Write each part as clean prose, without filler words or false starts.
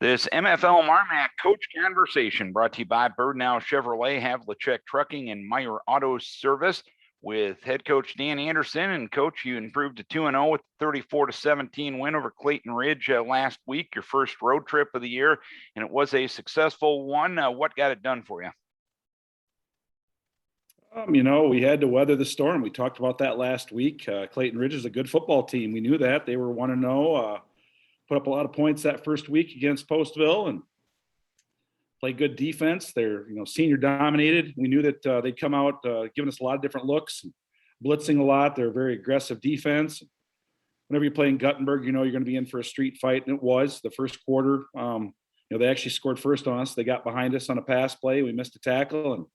This MFL Marmac Coach Conversation brought to you by Birdnow Chevrolet, Havlicek Trucking, and Meyer Auto Service. With head coach Dan Anderson. And coach, you improved to 2-0 with a 34-17 win over Clayton Ridge last week, your first road trip of the year, and it was a successful one. What got it done for you? We had to weather the storm. We talked about that last week. Clayton Ridge is a good football team. We knew that. They were 1-0, put up a lot of points that first week against Postville and play good defense. They're, senior dominated. We knew that they'd come out giving us a lot of different looks, blitzing a lot. They're a very aggressive defense. Whenever you play in Guttenberg, you're going to be in for a street fight, and it was the first quarter. They actually scored first on us. They got behind us on a pass play. We missed a tackle, and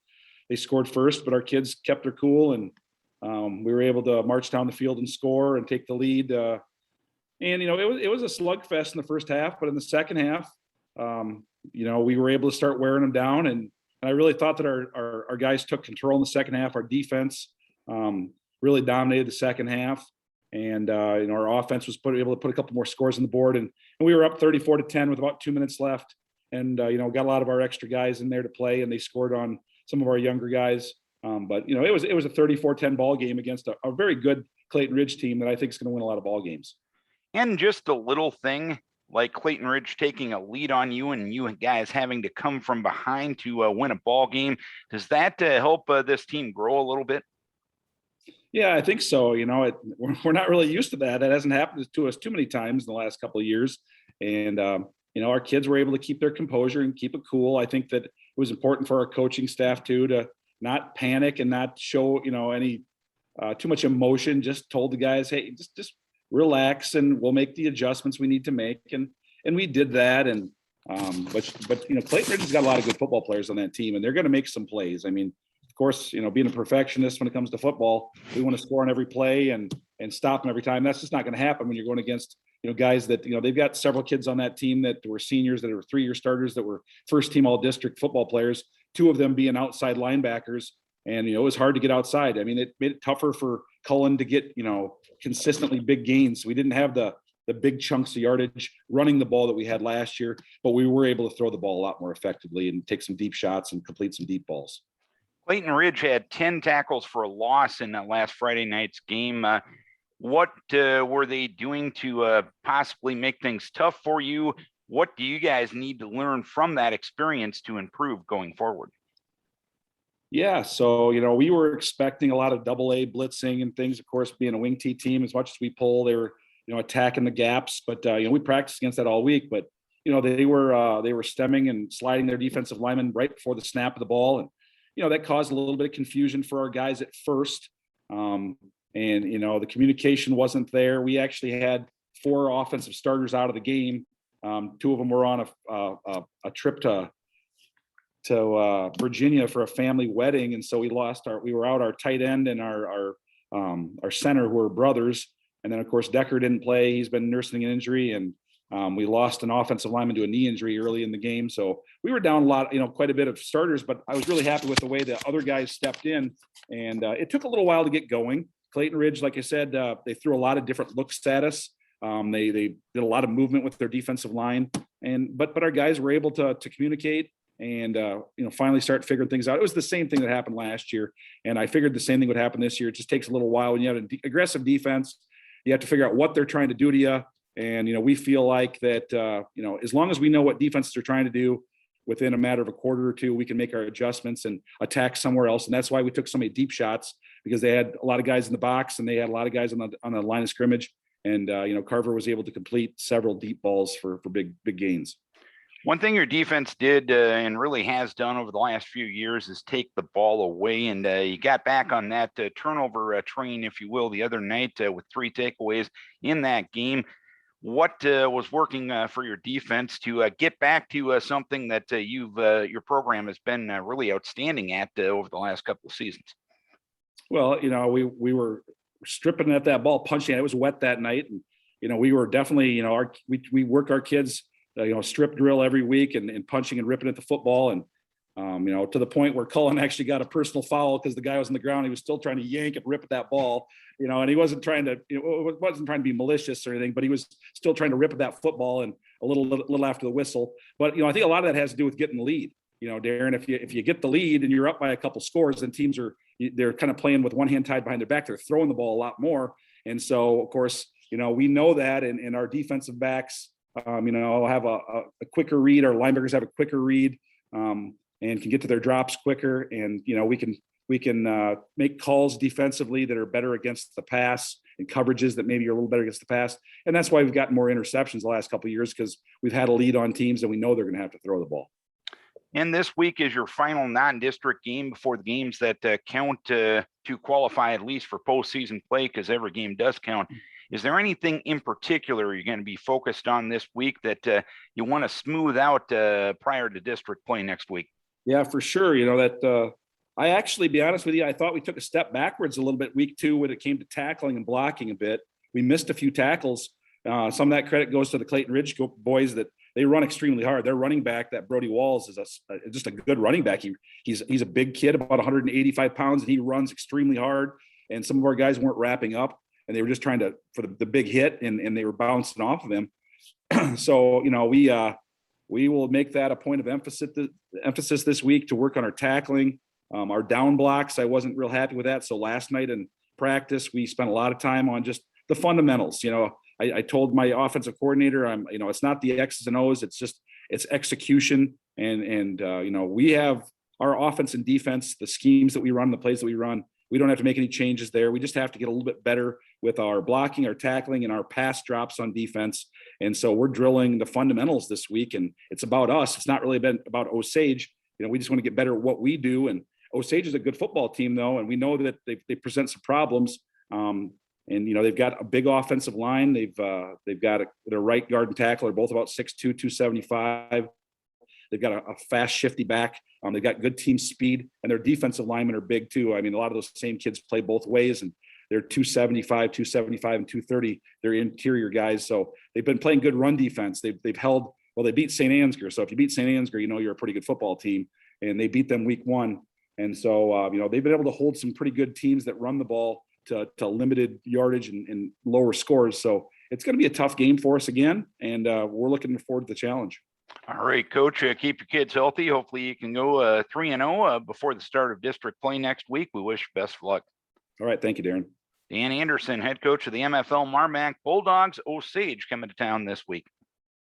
they scored first, but our kids kept their cool, and we were able to march down the field and score and take the lead. It was a slugfest in the first half, but in the second half, we were able to start wearing them down, and I really thought that our guys took control in the second half. Our defense really dominated the second half, and our offense was able to put a couple more scores on the board, and we were up 34-10 with about 2 minutes left, and got a lot of our extra guys in there to play, and they scored on some of our younger guys. But it was a 34-10 ball game against a very good Clayton Ridge team that I think is going to win a lot of ball games. And just a little thing like Clayton Ridge taking a lead on you and you guys having to come from behind to win a ball game, does that help this team grow a little bit? Yeah, I think so. We're not really used to that. That hasn't happened to us too many times in the last couple of years. And, our kids were able to keep their composure and keep it cool. I think that it was important for our coaching staff too, to not panic and not show, any too much emotion. Just told the guys, hey, just relax and we'll make the adjustments we need to make. And we did that. And, but Clayton Ridge has got a lot of good football players on that team, and they're going to make some plays. I mean, of course, being a perfectionist when it comes to football, we want to score on every play and stop them every time. That's just not going to happen when you're going against, guys that, they've got several kids on that team that were seniors, that were 3-year starters, that were first team all district football players, 2 of them being outside linebackers. And, it was hard to get outside. I mean, it made it tougher for Cullen to get, consistently big gains. We didn't have the big chunks of yardage running the ball that we had last year, but we were able to throw the ball a lot more effectively and take some deep shots and complete some deep balls. Clayton Ridge had 10 tackles for a loss in that last Friday night's game. What were they doing to possibly make things tough for you? What do you guys need to learn from that experience to improve going forward? Yeah, so, we were expecting a lot of double-A blitzing and things, of course, being a wing T team. As much as we pull, they were, attacking the gaps. But, we practiced against that all week. But, they were stemming and sliding their defensive linemen right before the snap of the ball. And, that caused a little bit of confusion for our guys at first. And, the communication wasn't there. We actually had 4 offensive starters out of the game. 2 of them were on a trip to Virginia for a family wedding. And so we were out our tight end and our center, who were brothers. And then of course, Decker didn't play. He's been nursing an injury, and we lost an offensive lineman to a knee injury early in the game. So we were down a lot, quite a bit of starters, but I was really happy with the way the other guys stepped in. And it took a little while to get going. Clayton Ridge, like I said, they threw a lot of different looks at us. They did a lot of movement with their defensive line, but our guys were able to communicate and finally start figuring things out. It was the same thing that happened last year, and I figured the same thing would happen this year. It just takes a little while. When you have an aggressive defense, you have to figure out what they're trying to do to you. And we feel like that as long as we know what defenses are trying to do, within a matter of a quarter or 2, we can make our adjustments and attack somewhere else. And that's why we took so many deep shots, because they had a lot of guys in the box and they had a lot of guys on the line of scrimmage. And Carver was able to complete several deep balls for big gains. One thing your defense did and really has done over the last few years is take the ball away, and you got back on that turnover train, if you will, the other night with 3 takeaways in that game. What was working for your defense to get back to something that your program has been really outstanding at over the last couple of seasons? Well, we were stripping at that ball, punching it. It was wet that night, and we were definitely we worked our kids strip drill every week and punching and ripping at the football, and to the point where Cullen actually got a personal foul because the guy was on the ground. He was still trying to yank and rip at that ball, and he wasn't trying to be malicious or anything, but he was still trying to rip at that football. And a little after the whistle. But, I think a lot of that has to do with getting the lead. Darren, if you get the lead and you're up by a couple scores, then teams they're kind of playing with one hand tied behind their back. They're throwing the ball a lot more. And so, of course, we know that, and our defensive backs, have a quicker read. Our linebackers have a quicker read, and can get to their drops quicker. And, we can make calls defensively that are better against the pass, and coverages that maybe are a little better against the pass. And that's why we've gotten more interceptions the last couple of years, because we've had a lead on teams and we know they're going to have to throw the ball. And this week is your final non-district game before the games that count to qualify at least for postseason play, because every game does count. Is there anything in particular you're going to be focused on this week that you want to smooth out prior to district play next week? Yeah, for sure. I actually, be honest with you, I thought we took a step backwards a little bit week 2 when it came to tackling and blocking a bit. We missed a few tackles. Some of that credit goes to the Clayton Ridge boys that they run extremely hard. Their running back, that Brody Walls, is just a good running back. He's a big kid, about 185 pounds, and he runs extremely hard. And some of our guys weren't wrapping up, and they were just trying for the big hit, and they were bouncing off of him. So, we will make that a point of emphasis this week to work on our tackling. Our down blocks, I wasn't real happy with that. So last night in practice, we spent a lot of time on just the fundamentals. I told my offensive coordinator, it's not the X's and O's, it's execution. And we have our offense and defense, the schemes that we run, the plays that we run. We don't have to make any changes there. We just have to get a little bit better with our blocking, our tackling, and our pass drops on defense. And so we're drilling the fundamentals this week, and it's about us. It's not really been about Osage. We just want to get better at what we do. And Osage is a good football team, though, and we know that they present some problems. And they've got a big offensive line. They've got their right guard and tackle are both about 6'2", 275. They've got a fast, shifty back. They've got good team speed, and their defensive linemen are big too. I mean, a lot of those same kids play both ways, and they're 275, and 230. They're interior guys, so they've been playing good run defense. They've held. Well, they beat St. Ansgar, so if you beat St. Ansgar, you're a pretty good football team, and they beat them week 1. And so, they've been able to hold some pretty good teams that run the ball to limited yardage and lower scores. So it's going to be a tough game for us again, and we're looking forward to the challenge. All right, Coach, keep your kids healthy. Hopefully you can go 3-0 before the start of district play next week. We wish you best of luck. All right. Thank you, Darren. Dan Anderson, head coach of the MFL Marmac Bulldogs. Osage coming to town this week.